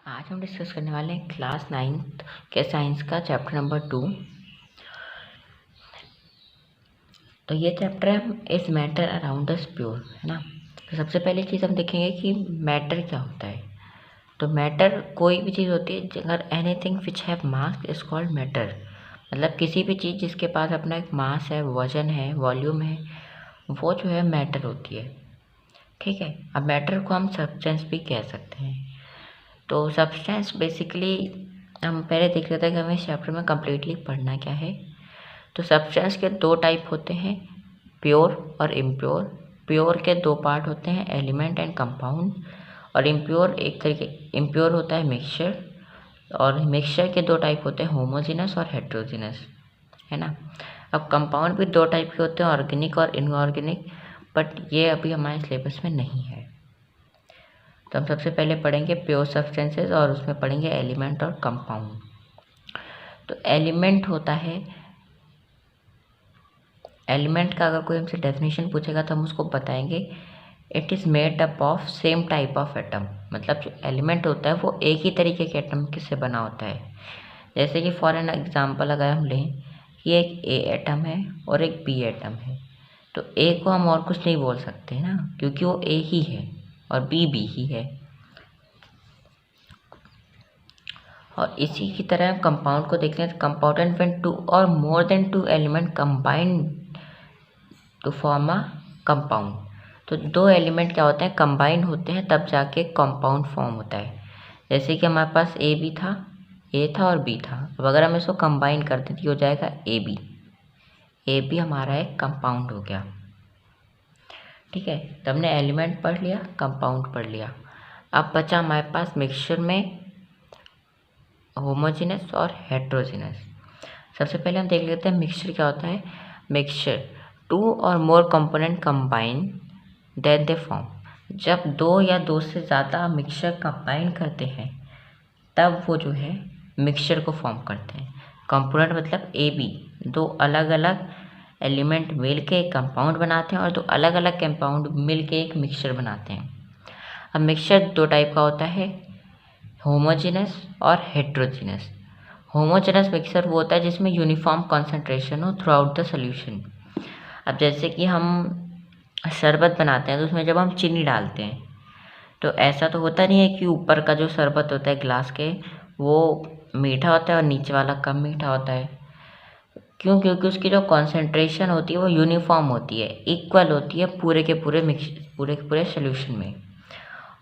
आज हम डिस्कस करने वाले हैं क्लास 9th के साइंस का चैप्टर नंबर 2। तो ये चैप्टर है इस मैटर अराउंड द प्योर, है ना। तो सबसे पहली चीज़ हम देखेंगे कि मैटर क्या होता है। तो मैटर कोई भी चीज़ होती है, अगर anything which have mass is called matter. मतलब किसी भी चीज़ जिसके पास अपना एक मास है, वजन है, वॉल्यूम है, वो जो है मैटर होती है। ठीक है। अब मैटर को हम सब्सटेंस भी कह सकते हैं। तो सब्सटेंस बेसिकली हम पहले देख लेते हैं कि हमें इस चैप्टर में कम्प्लीटली पढ़ना क्या है। तो सब्सटेंस के दो टाइप होते हैं, प्योर और इम्प्योर। प्योर के दो पार्ट होते हैं, एलिमेंट एंड कंपाउंड। और इम्प्योर एक तरीके इम्प्योर होता है मिक्सचर। और मिक्सचर के दो टाइप होते हैं, होमोजेनस और हेट्रोजेनस, है ना। अब कंपाउंड भी दो टाइप के होते हैं, ऑर्गेनिक और इनऑर्गेनिक, बट ये अभी हमारे सिलेबस में नहीं है। तो हम सबसे पहले पढ़ेंगे प्योर सब्सटेंसेस और उसमें पढ़ेंगे एलिमेंट और कंपाउंड। तो एलिमेंट होता है, एलिमेंट का अगर कोई हमसे डेफिनेशन पूछेगा तो हम उसको बताएंगे it is made up of same type of atom. मतलब जो एलिमेंट होता है वो एक ही तरीके के एटम से बना होता है। जैसे कि फॉर एन एग्जांपल अगर हम लें कि एक ए एटम है और एक बी एटम है, तो ए को हम और कुछ नहीं बोल सकते ना, क्योंकि वो ए ही है और बी ही है। और इसी की तरह कंपाउंड को देखते हैं। कंपाउंड व्हेन टू और more than two element combine to form a compound. तो दो एलिमेंट क्या होते हैं, कंबाइन होते हैं, तब जाके कंपाउंड फॉर्म होता है। जैसे कि हमारे पास ए था और बी था। अब अगर हम इसको कंबाइन कर दें तो हो जाएगा ए बी हमारा एक कंपाउंड हो गया। ठीक है। तो हमने एलिमेंट पढ़ लिया, कंपाउंड पढ़ लिया। अब बचा हमारे पास मिक्सचर में होमोजेनस और हेट्रोजेनस। सबसे पहले हम देख लेते हैं मिक्सचर क्या होता है। मिक्सचर टू और more component combine then they form. जब दो या दो से ज़्यादा मिक्सचर कंबाइन करते हैं तब वो जो है मिक्सचर को फॉर्म करते हैं। कंपोनेंट मतलब ए बी, दो अलग अलग एलिमेंट मिल के एक कंपाउंड बनाते हैं और दो अलग अलग कंपाउंड मिल के एक मिक्सचर बनाते हैं। अब मिक्सचर दो टाइप का होता है, होमोजेनस और हेट्रोजेनस। होमोजेनस मिक्सचर वो होता है जिसमें यूनिफॉर्म कॉन्सेंट्रेशन हो थ्रू आउट द सोल्यूशन। अब जैसे कि हम शरबत बनाते हैं तो उसमें जब हम चीनी डालते हैं तो ऐसा तो होता नहीं है कि ऊपर का जो शरबत होता है ग्लास के वो मीठा होता है और नीचे वाला कम मीठा होता है। क्यों? क्योंकि उसकी जो कॉन्सेंट्रेशन होती है वो यूनिफॉर्म होती है, इक्वल होती है पूरे के पूरे सोल्यूशन में।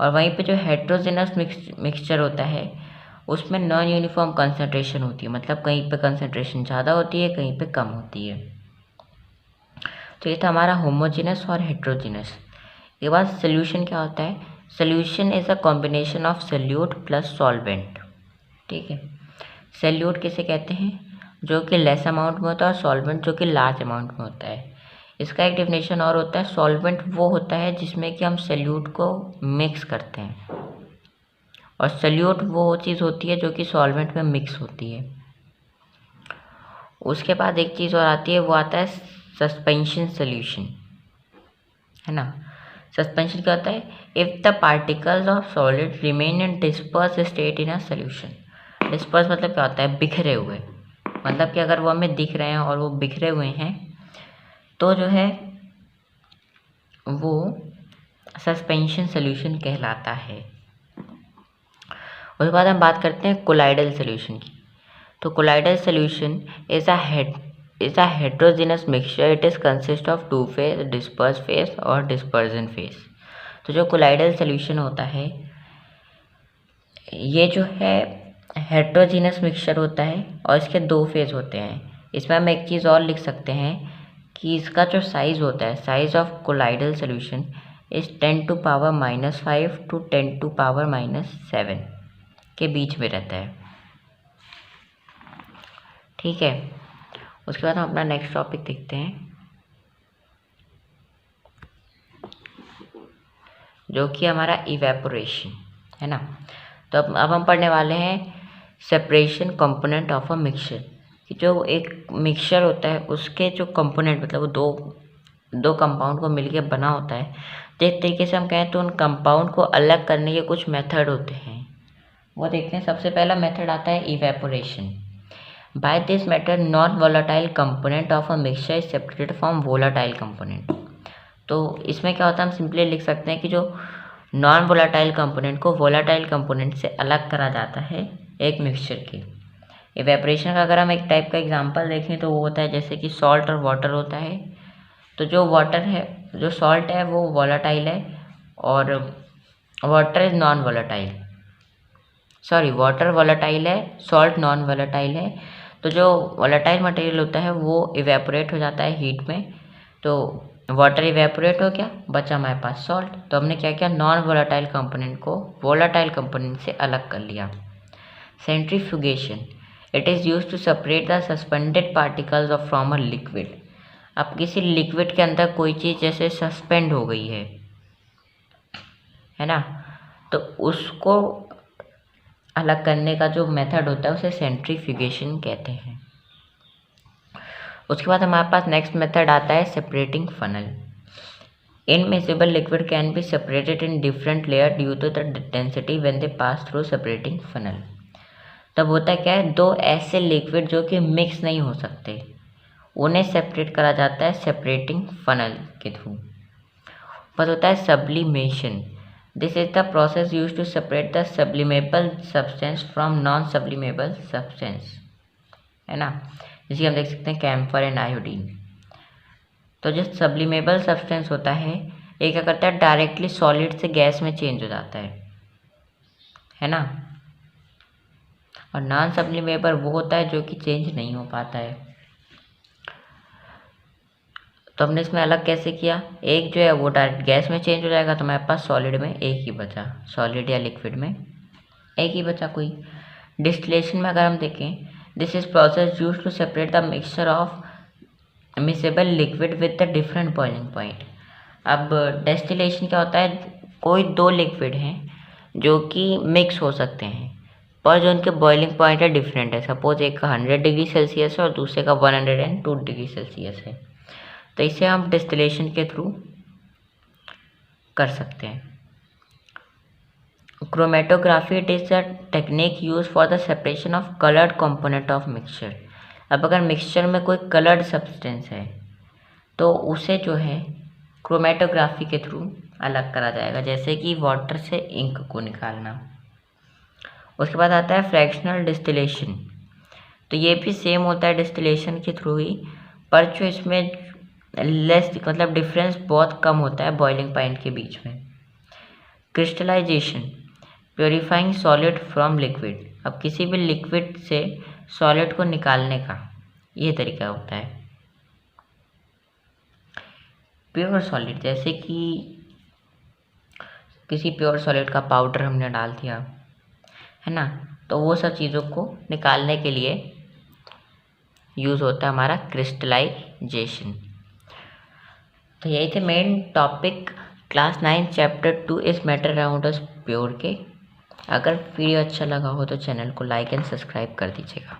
और वहीं पे जो हेट्रोजेनस मिक्सचर होता है उसमें नॉन यूनिफॉर्म कंसंट्रेशन होती है। मतलब कहीं पे कंसंट्रेशन ज़्यादा होती है, कहीं पे कम होती है। तो ये था हमारा होमोजेनस और हेट्रोजेनस। ये बाद सोल्यूशन क्या होता है। Solution is a combination of solute plus solvent. ठीक है। सोल्यूट किसे कहते हैं, जो कि लेस अमाउंट में होता है, और सॉल्वेंट जो कि लार्ज अमाउंट में होता है। इसका एक डेफिनेशन और होता है, सॉल्वेंट वो होता है जिसमें कि हम सोल्यूट को मिक्स करते हैं, और सोल्यूट वो चीज़ होती है जो कि सॉल्वेंट में मिक्स होती है। उसके बाद एक चीज़ और आती है, वो आता है सस्पेंशन सोल्यूशन, है ना। सस्पेंशन क्या होता है, if the particles of solid remain in disperse state in a solution. Disperse मतलब क्या होता है, बिखरे हुए। मतलब कि अगर वो हमें दिख रहे हैं और वो बिखरे हुए हैं तो जो है वो सस्पेंशन सोल्यूशन कहलाता है। उसके बाद हम बात करते हैं कोलाइडल सोल्यूशन की। तो colloidal solution is a heterogeneous mixture. It is consist of two phase, disperse phase और डिस्पर्जन फेज। तो जो कोलाइडल सोल्यूशन होता है ये जो है हेट्रोजीनस मिक्सचर होता है और इसके दो फेज होते हैं। इसमें हम एक चीज़ और लिख सकते हैं कि इसका जो साइज़ होता है, size of colloidal solution is 10⁻⁻5 to 10⁻⁻7 के बीच में रहता है। ठीक है। उसके बाद हम अपना नेक्स्ट टॉपिक देखते हैं, जो कि हमारा इवेपोरेशन है ना। तो अब हम पढ़ने वाले हैं separation component of a mixture. कि जो एक मिक्सचर होता है उसके जो कंपोनेंट, मतलब वो दो कंपाउंड को मिलके बना होता है। तो एक तरीके से हम कहें तो उन कंपाउंड को अलग करने के कुछ मेथड होते हैं। वो देखते हैं। सबसे पहला मेथड आता है evaporation. By this method non volatile component of a mixture is separated from volatile component. तो इसमें क्या होता है, हम सिंपली लिख सकते हैं कि जो नॉन वोलाटाइल कंपोनेंट को वोलाटाइल कंपोनेंट से अलग करा जाता है एक मिक्सचर के। इवेपोरेशन का अगर हम एक टाइप का एग्जांपल देखें तो वो होता है जैसे कि सॉल्ट और वाटर होता है। तो जो वाटर है, जो सॉल्ट है वो वोलाटाइल है और water is non volatile, sorry water volatile है, सॉल्ट नॉन वोलाटाइल है। तो जो वोलाटाइल मटेरियल होता है वो इवेपोरेट हो जाता है हीट में। तो वाटर इवेपोरेट हो गया, बचा हमारे पास सॉल्ट। तो हमने क्या किया, नॉन वोलाटाइल कंपोनेंट को वोलाटाइल कंपोनेंट से अलग कर लिया। Centrifugation, it is use to separate the suspended particles of from a liquid. अब किसी लिक्विड के अंदर कोई चीज़ जैसे सस्पेंड हो गई है ना, तो उसको अलग करने का जो मेथड होता है उसे सेंट्रीफ्यूगेशन कहते हैं। उसके बाद हमारे पास नेक्स्ट मेथड आता है separating funnel. Immiscible liquid can be separated in different layer due to the density when they pass through separating funnel. तब होता क्या है, दो ऐसे लिक्विड जो कि मिक्स नहीं हो सकते उन्हें सेपरेट करा जाता है सेपरेटिंग फनल के थ्रू। पर होता है sublimation. This is the process use to separate the sublimable substance from non sublimable substance, है ना। जैसे हम देख सकते हैं कैम्फर एंड आयोडीन। तो जो सब्लिमेबल सब्सटेंस होता है ये क्या करता है, डायरेक्टली सॉलिड से गैस में चेंज हो जाता है ना। और नॉन सब्लिमेबल वो होता है जो कि चेंज नहीं हो पाता है। तो हमने इसमें अलग कैसे किया, एक जो है वो डायरेक्ट गैस में चेंज हो जाएगा, तो हमारे पास सॉलिड में एक ही बचा, सॉलिड या लिक्विड में एक ही बचा कोई। डिस्टिलेशन में अगर हम देखें, this is process use to separate the mixture of miscible liquid with the different boiling point. अब डिस्टिलेशन क्या होता है, कोई दो लिक्विड हैं जो कि मिक्स हो सकते हैं पर जो उनके बॉइलिंग पॉइंट है डिफरेंट है। सपोज एक का 100 डिग्री सेल्सियस है और दूसरे का 102 डिग्री सेल्सियस है, तो इसे हम डिस्टिलेशन के थ्रू कर सकते हैं। Chromatography, it is a technique use for the separation of coloured component of mixture. अब अगर मिक्सचर में कोई कलर्ड सब्सटेंस है तो उसे जो है क्रोमेटोग्राफी के थ्रू अलग करा जाएगा, जैसे कि वाटर से इंक को निकालना। उसके बाद आता है फ्रैक्शनल डिस्टिलेशन। तो ये भी सेम होता है डिस्टिलेशन के थ्रू ही, पर जो इसमें लेस मतलब डिफरेंस बहुत कम होता है बॉइलिंग पॉइंट के बीच में। Crystallization, purifying solid from liquid. अब किसी भी लिक्विड से सॉलिड को निकालने का ये तरीका होता है। प्योर सॉलिड, जैसे कि किसी प्योर सॉलिड का पाउडर हमने डाल दिया, है ना, तो वो सब चीज़ों को निकालने के लिए यूज़ होता है हमारा क्रिस्टलाइजेशन। तो यही थे मेन टॉपिक क्लास 9 चैप्टर 2 इस मैटर अराउंड अस प्योर के। अगर वीडियो अच्छा लगा हो तो चैनल को लाइक एंड सब्सक्राइब कर दीजिएगा।